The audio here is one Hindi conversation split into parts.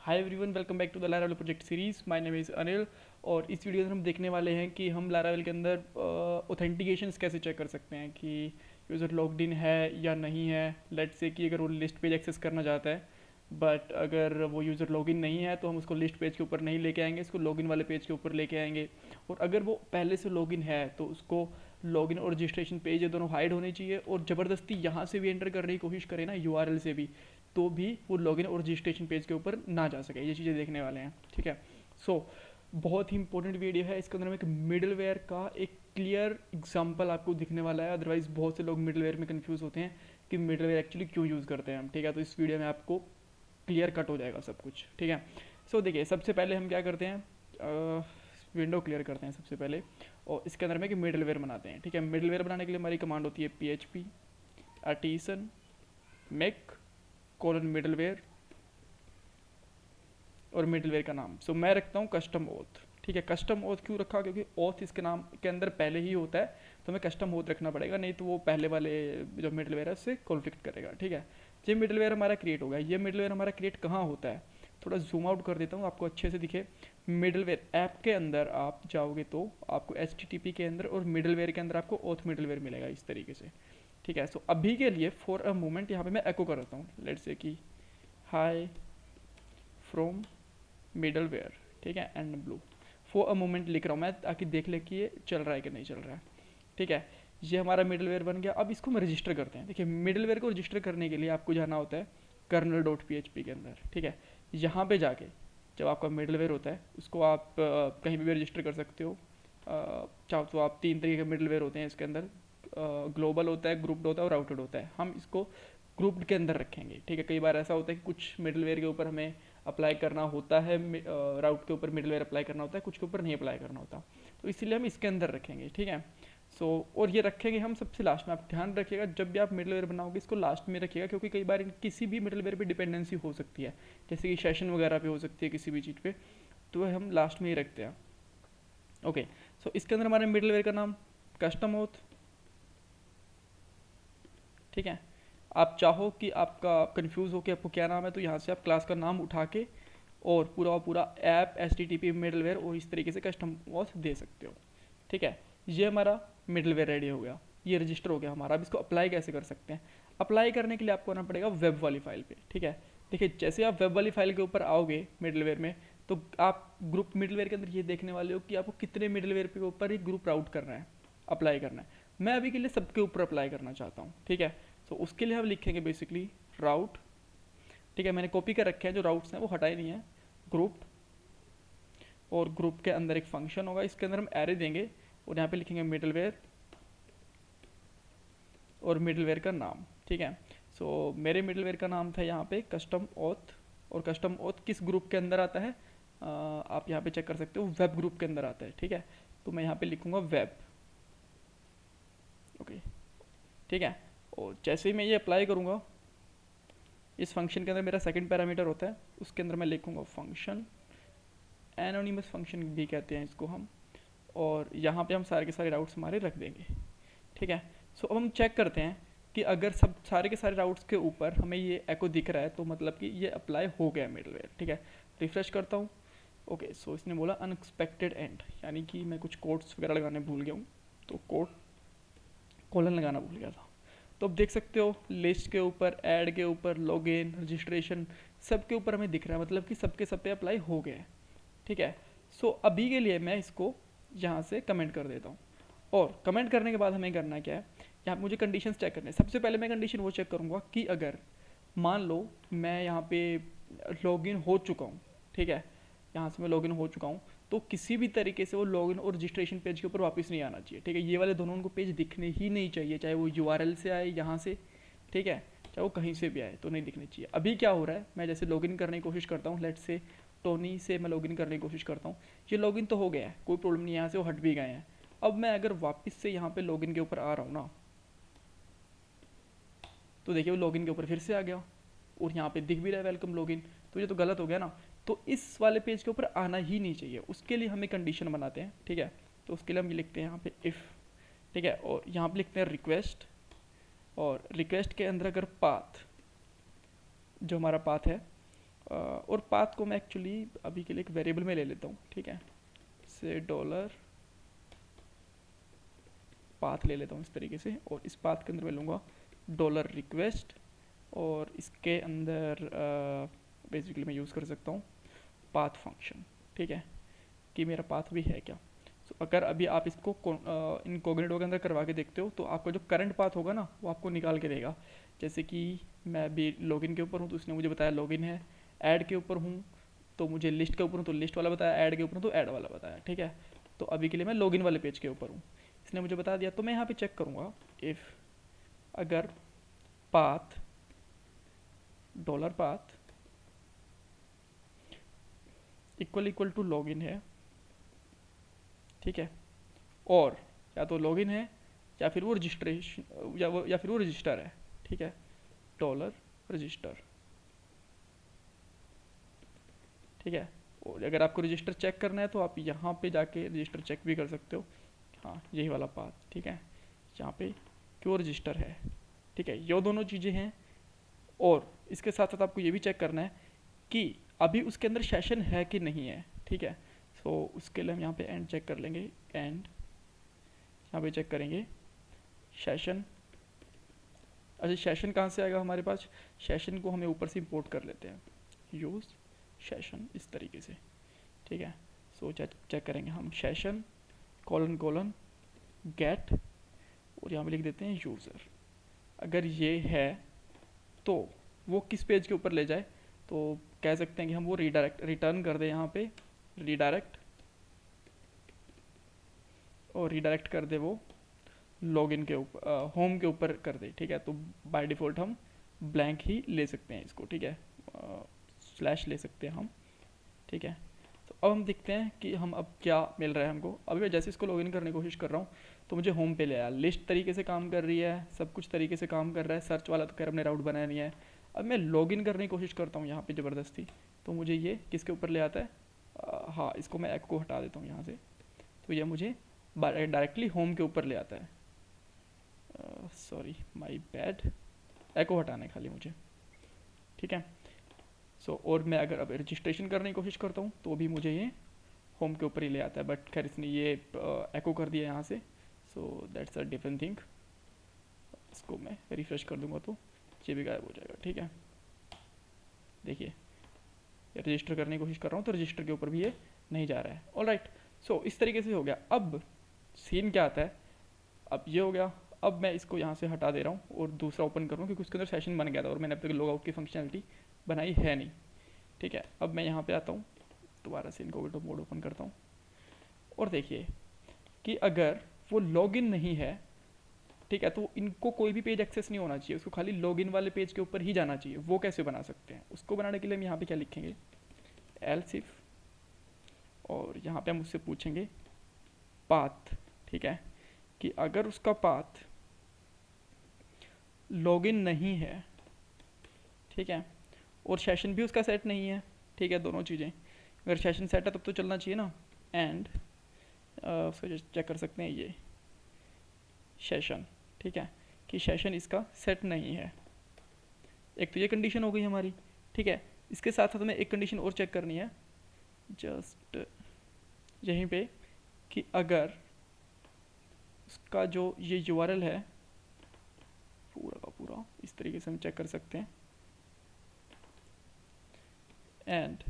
Hi everyone, welcome back to the Laravel project series. My name is Anil और इस वीडियो में हम देखने वाले हैं कि हम लारावेल के अंदर ऑथेंटिकेशंस कैसे चेक कर सकते हैं कि यूज़र लॉग्ड इन है या नहीं है। लेट्स से कि अगर वो लिस्ट पेज एक्सेस करना चाहता है बट अगर वो यूज़र लॉगिन नहीं है तो हम उसको लिस्ट पेज के ऊपर नहीं लेके आएंगे, इसको लॉगिन वाले पेज के ऊपर लेके आएंगे। और अगर वो पहले से लॉगिन है तो उसको लॉगिन और रजिस्ट्रेशन पेज ये दोनों हाइड होने चाहिए। और ज़बरदस्ती यहाँ से भी एंटर करने की कोशिश करे ना यूआरएल से भी, तो भी वो लॉगिन और रजिस्ट्रेशन पेज के ऊपर ना जा सके। ये चीज़ें देखने वाले हैं, ठीक है। सो बहुत ही इंपॉर्टेंट वीडियो है। इसके अंदर हम एक मिडलवेयर का एक क्लियर एग्जांपल आपको दिखने वाला है। अदरवाइज बहुत से लोग मिडलवेयर में कंफ्यूज होते हैं कि मिडलवेयर एक्चुअली क्यों यूज़ करते हैं हम, ठीक है। तो इस वीडियो में आपको क्लियर कट हो जाएगा सब कुछ, ठीक है। सो देखिए, सबसे पहले हम क्या करते हैं, विंडो क्लियर करते हैं सबसे पहले और इसके अंदर में एक मिडलवेयर बनाते हैं, ठीक है। मिडलवेयर बनाने के लिए हमारी कमांड होती है php artisan make colon middleware और मिडलवेयर का नाम। सो मैं रखता हूँ कस्टम ओथ, ठीक है। कस्टम ओथ क्यों रखा, क्योंकि ओथ इसके नाम के अंदर पहले ही होता है तो हमें कस्टम ओथ रखना पड़ेगा, नहीं तो वो पहले वाले जो मिडलवेयर है उससे कॉन्फ्लिक्ट करेगा, ठीक है। ये मिडलवेयर हमारा क्रिएट होगा। ये मिडलवेयर हमारा क्रिएट कहाँ होता है, थोड़ा जूम आउट कर देता हूँ आपको अच्छे से दिखे। मिडलवेयर ऐप के अंदर आप जाओगे तो आपको HTTP के अंदर और मिडलवेयर के अंदर आपको ओथ मिडलवेयर मिलेगा इस तरीके से, ठीक है। सो अभी के लिए फॉर अ मोमेंट यहाँ पे मैं एको कर देता हूँ, लेट्स से कि हाई फ्रॉम मिडलवेयर, ठीक है, and blue. For a moment लिख रहा हूँ मैं ताकि देख ले कि ये चल रहा है कि नहीं चल रहा है, ठीक है। ये हमारा मिडलवेयर बन गया। अब इसको हम रजिस्टर करते हैं। देखिए, मिडलवेयर को रजिस्टर करने के लिए आपको जाना होता है kernel.php के अंदर, ठीक है। यहाँ पे जाके जब आपका मिडलवेयर होता है उसको आप कहीं भी रजिस्टर कर सकते हो। चाहो तो आप 3 तरीके के मिडलवेयर होते हैं इसके अंदर, ग्लोबल होता है, ग्रुप्ड होता है और राउटेड होता है। हम इसको ग्रुप्ड के अंदर रखेंगे, ठीक है। कई बार ऐसा होता है कि कुछ मिडलवेयर के ऊपर हमें अप्लाई करना होता है, राउट के ऊपर मिडलवेयर अप्लाई करना होता है, कुछ के ऊपर नहीं अप्लाई करना होता, तो इसीलिए हम इसके अंदर रखेंगे, ठीक है। सो और ये रखेंगे हम सबसे लास्ट में। आप ध्यान रखिएगा जब भी आप मिडलवेयर बनाओगे इसको लास्ट में रखिएगा, क्योंकि कई बार किसी भी मिडलवेयर पे डिपेंडेंसी हो सकती है, जैसे कि सेशन वगैरह पे हो सकती है किसी भी चीज़ पे, तो हम लास्ट में ही रखते हैं। ओके, सो इसके अंदर हमारे मिडलवेयर का नाम कस्टम ओथ, ठीक है। आप चाहो कि आपका कंफ्यूज हो कि आपको क्या नाम है तो यहाँ से आप क्लास का नाम उठा के और पूरा ऐप HTTP मिडलवेयर और इस तरीके से कस्टम ओथ दे सकते हो, ठीक है। ये हमारा मिडलवेयर रेडी हो गया, ये रजिस्टर हो गया हमारा। अब इसको अप्लाई कैसे कर सकते हैं। अप्लाई करने के लिए आपको आना पड़ेगा वेब वाली फाइल पे, ठीक है। देखिए, जैसे आप वेब वाली फाइल के ऊपर आओगे मिडलवेयर में, तो आप ग्रुप मिडलवेयर के अंदर ये देखने वाले हो कि आपको कितने मिडलवेयर के ऊपर ही ग्रुप राउट करना है, अप्लाई करना है। मैं अभी के लिए सबके ऊपर अप्लाई करना चाहता हूँ, ठीक है। तो उसके लिए हम लिखेंगे बेसिकली राउट, ठीक है। मैंने कॉपी कर रखे हैं, जो राउट्स हैं वो हटाए नहीं है, ग्रुप। और ग्रुप के अंदर एक फंक्शन होगा, इसके अंदर हम एरे देंगे और यहाँ पे लिखेंगे मिडलवेयर और मिडलवेयर का नाम, ठीक है। सो मेरे मिडलवेयर का नाम था यहाँ पे कस्टम ओथ, और कस्टम ओथ किस ग्रुप के अंदर आता है आप यहाँ पे चेक कर सकते हो, वेब ग्रुप के अंदर आता है, ठीक है। तो मैं यहाँ पे लिखूंगा वेब, ओके, ठीक है। और जैसे ही मैं ये अप्लाई करूँगा, इस फंक्शन के अंदर मेरा सेकंड पैरामीटर होता है, उसके अंदर मैं लिखूंगा फंक्शन, एनोनिमस फंक्शन भी कहते हैं इसको हम, और यहाँ पे हम सारे के सारे राउट्स हमारे रख देंगे, ठीक है। सो अब हम चेक करते हैं कि अगर सब सारे के सारे राउट्स के ऊपर हमें ये एको दिख रहा है तो मतलब कि ये अप्लाई हो गया मिडलवेयर, ठीक है। रिफ्रेश करता हूँ, ओके। सो इसने बोला अनएक्सपेक्टेड एंड, यानी कि मैं कुछ कोड्स वगैरह लगाने भूल गया हूँ, तो कोड कोलन लगाना भूल गया था। तो अब देख सकते हो लिस्ट के ऊपर, ऐड के ऊपर, लॉगिन, रजिस्ट्रेशन, सब के ऊपर हमें दिख रहा है, मतलब कि सबके सब पे अप्लाई हो गया है, ठीक है। सो अभी के लिए मैं इसको यहाँ से कमेंट कर देता हूँ। और कमेंट करने के बाद हमें करना क्या है, यहाँ मुझे कंडीशंस चेक करने हैं। सबसे पहले मैं कंडीशन वो चेक करूँगा कि अगर मान लो मैं यहाँ पे लॉगिन हो चुका हूँ, ठीक है, यहाँ से मैं लॉगिन हो चुका हूँ, तो किसी भी तरीके से वो लॉगिन और रजिस्ट्रेशन पेज के ऊपर वापस नहीं आना चाहिए, ठीक है। ये वाले दोनों उनको पेज दिखने ही नहीं चाहिए, चाहे वो यूआरएल से आए यहाँ से, ठीक है, चाहे वो कहीं से भी आए तो नहीं दिखने चाहिए। अभी क्या हो रहा है, मैं जैसे लॉगिन करने की कोशिश करता हूँ, लेट्स से टोनी से मैं लॉगिन करने की कोशिश करता हूँ, ये लॉगिन तो हो गया है, कोई प्रॉब्लम नहीं है, यहाँ से वो हट भी गए हैं। अब मैं अगर वापस से यहाँ पे लॉगिन के ऊपर आ रहा हूँ ना, तो देखिए वो लॉगिन के ऊपर फिर से आ गया और यहाँ पे दिख भी रहा है वेलकम लॉगिन, तो ये तो गलत हो गया ना। तो इस वाले पेज के ऊपर आना ही नहीं चाहिए, उसके लिए हमें कंडीशन बनाते हैं, ठीक है। तो उसके लिए हम लिखते हैं यहाँ पे इफ़, ठीक है, और यहाँ पे लिखते हैं रिक्वेस्ट, और रिक्वेस्ट के अंदर अगर पाथ, जो हमारा पाथ है और पाथ को मैं एक्चुअली अभी के लिए एक वेरिएबल में ले लेता हूँ, ठीक है, से डॉलर पाथ ले लेता हूँ इस तरीके से, और इस पाथ के अंदर मैं लूँगा डॉलर रिक्वेस्ट, और इसके अंदर बेसिकली मैं यूज़ कर सकता हूँ पाथ फंक्शन, ठीक है, कि मेरा पाथ भी है क्या। सो अगर अभी आप इसको इनकॉग्निटो के अंदर करवा के देखते हो तो आपका जो करंट पाथ होगा ना वो आपको निकाल के देगा। जैसे कि मैं अभी लॉगिन के ऊपर हूँ तो उसने मुझे बताया लॉगिन है, ऐड के ऊपर हूँ तो मुझे लिस्ट के ऊपर हूँ तो लिस्ट वाला बताया, ऐड के ऊपर हूँ तो ऐड वाला बताया, ठीक है। तो अभी के लिए मैं लॉगिन वाले पेज के ऊपर हूँ, इसने मुझे बता दिया। तो मैं यहाँ पे चेक करूँगा इफ़ अगर path dollar path equal to login है, ठीक है, और या तो लॉगिन है या फिर वो रजिस्ट्रेशन या फिर वो रजिस्टर है, ठीक है, डॉलर रजिस्टर, ठीक है। और अगर आपको रजिस्टर चेक करना है तो आप यहाँ पे जाके रजिस्टर चेक भी कर सकते हो, हाँ यही वाला पाथ, ठीक है, यहाँ पे क्यों रजिस्टर है, ठीक है, ये दोनों चीज़ें हैं। और इसके साथ साथ आपको ये भी चेक करना है कि अभी उसके अंदर सेशन है कि नहीं है, ठीक है। सो उसके लिए हम यहाँ पे एंड चेक कर लेंगे, एंड यहाँ पे चेक करेंगे सेशन। अच्छा सेशन कहाँ से आएगा हमारे पास, सेशन को हमें ऊपर से इंपोर्ट कर लेते हैं, यूज़ सेशन इस तरीके से, ठीक है। सो चेक करेंगे हम सेशन कॉलन कॉलन गेट, और यहाँ पे लिख देते हैं यूज़र। अगर ये है तो वो किस पेज के ऊपर ले जाए, तो कह सकते हैं कि हम वो रीडायरेक्ट रिटर्न कर दें, यहाँ पे रीडायरेक्ट, और रीडायरेक्ट कर दे वो लॉगिन के ऊपर होम के ऊपर कर दे, ठीक है। तो बाय डिफ़ॉल्ट हम ब्लैंक ही ले सकते हैं इसको, ठीक है, स्लैश ले सकते हैं हम, ठीक है। तो अब हम देखते हैं कि हम अब क्या मिल रहा है हमको। अभी मैं जैसे इसको लॉगिन करने की कोशिश कर रहा हूँ तो मुझे होम पे ले आया, लिस्ट तरीके से काम कर रही है, सब कुछ तरीके से काम कर रहा है, सर्च वाला तो खैर हमने राउट बनाया नहीं है। अब मैं लॉगिन करने की कोशिश करता हूँ यहाँ पे ज़बरदस्ती, तो मुझे ये किसके ऊपर ले आता है, हाँ इसको मैं एको को हटा देता हूँ यहाँ से, तो ये मुझे डायरेक्टली होम के ऊपर ले आता है। सॉरी माई बैड, एको हटाना है खाली मुझे, ठीक है। और मैं अगर अब रजिस्ट्रेशन करने की कोशिश करता हूँ तो भी मुझे ये होम के ऊपर ही ले आता है, बट खैर इसने ये एको कर दिया यहाँ से, so that's a different thing. इसको मैं रिफ्रेश कर दूंगा तो ये भी गायब हो जाएगा, ठीक है। देखिए रजिस्टर करने की कोशिश कर रहा हूँ तो रजिस्टर के ऊपर भी ये नहीं जा रहा है। ऑल राइट, सो इस तरीके से हो गया। अब सीन क्या आता है, अब ये हो गया, अब मैं इसको यहाँ से हटा दे रहा हूँ और दूसरा ओपन कर रहा हूँ क्योंकि उसके अंदर सेशन बन गया था और मैंने अब तक लॉग आउट की फंक्शनलिटी बनाई है नहीं, ठीक है। अब मैं यहाँ पे आता हूँ, दोबारा से इनकॉग्निटो मोड ओपन करता हूँ, और देखिए कि अगर वो लॉगिन नहीं है, ठीक है, तो इनको कोई भी पेज एक्सेस नहीं होना चाहिए, उसको खाली लॉगिन वाले पेज के ऊपर ही जाना चाहिए। वो कैसे बना सकते हैं, उसको बनाने के लिए हम यहाँ पे क्या लिखेंगे, एल्स इफ, और यहाँ पे हम उससे पूछेंगे पाथ, ठीक है, कि अगर उसका पाथ लॉगिन नहीं है, ठीक है, और सेशन भी उसका सेट नहीं है, ठीक है, दोनों चीज़ें, अगर सेशन सेट है तब तो चलना चाहिए ना, एंड उसको चेक कर सकते हैं ये सेशन, ठीक है, कि सेशन इसका सेट नहीं है। एक तो ये कंडीशन हो गई हमारी, ठीक है। इसके साथ साथ हमें एक कंडीशन और चेक करनी है जस्ट यहीं पे, कि अगर उसका जो ये यूआरएल है पूरा का पूरा इस तरीके से हम चेक कर सकते हैं, एंड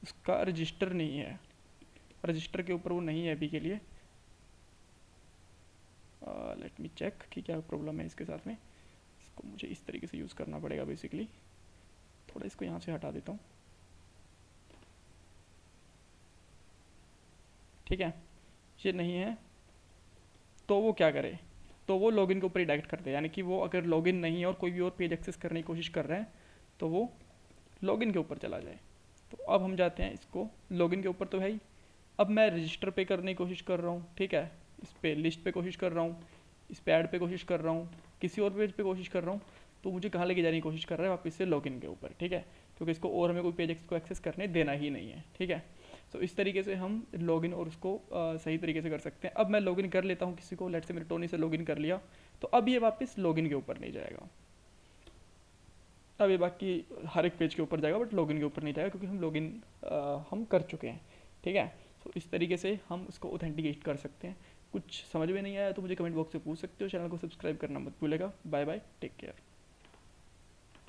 उसका रजिस्टर नहीं है, रजिस्टर के ऊपर वो नहीं है अभी के लिए। लेट मी चेक कि क्या प्रॉब्लम है इसके साथ में। इसको मुझे इस तरीके से यूज़ करना पड़ेगा बेसिकली, थोड़ा इसको यहाँ से हटा देता हूँ, ठीक है। ये नहीं है तो वो क्या करे, तो वो लॉगिन के ऊपर ही डायरेक्ट कर दे, यानी कि वो अगर लॉगिन नहीं है और कोई भी और पेज एक्सेस करने की कोशिश कर रहे हैं तो वो लॉगिन के ऊपर चला जाए। तो अब हम जाते हैं इसको लॉगिन के ऊपर, तो भाई अब मैं रजिस्टर पे करने की कोशिश कर रहा हूँ, ठीक है, इस पे लिस्ट पे कोशिश कर रहा हूँ, इस पे ऐड पे कोशिश कर रहा हूँ, किसी और पेज पे कोशिश कर रहा हूँ, तो मुझे कहाँ लेके जाने की कोशिश कर रहा है, वापस से लॉगिन के ऊपर, ठीक है, क्योंकि इसको और हमें कोई पेज को एक्सेस करने देना ही नहीं है, ठीक है। तो इस तरीके से हम लॉगिन और उसको सही तरीके से कर सकते हैं। अब मैं लॉगिन कर लेता हूँ किसी को, लेट से मैंने टोनी से लॉगिन कर लिया, तो अब ये वापस लॉगिन के ऊपर नहीं जाएगा। अभी बाकी हर एक पेज के ऊपर जाएगा बट लॉगिन के ऊपर नहीं जाएगा, क्योंकि हम लॉगिन हम कर चुके हैं, ठीक है। तो इस तरीके से हम उसको ऑथेंटिकेट कर सकते हैं। कुछ समझ में नहीं आया तो मुझे कमेंट बॉक्स में पूछ सकते हो। चैनल को सब्सक्राइब करना मत भूलेगा। Bye bye, take care.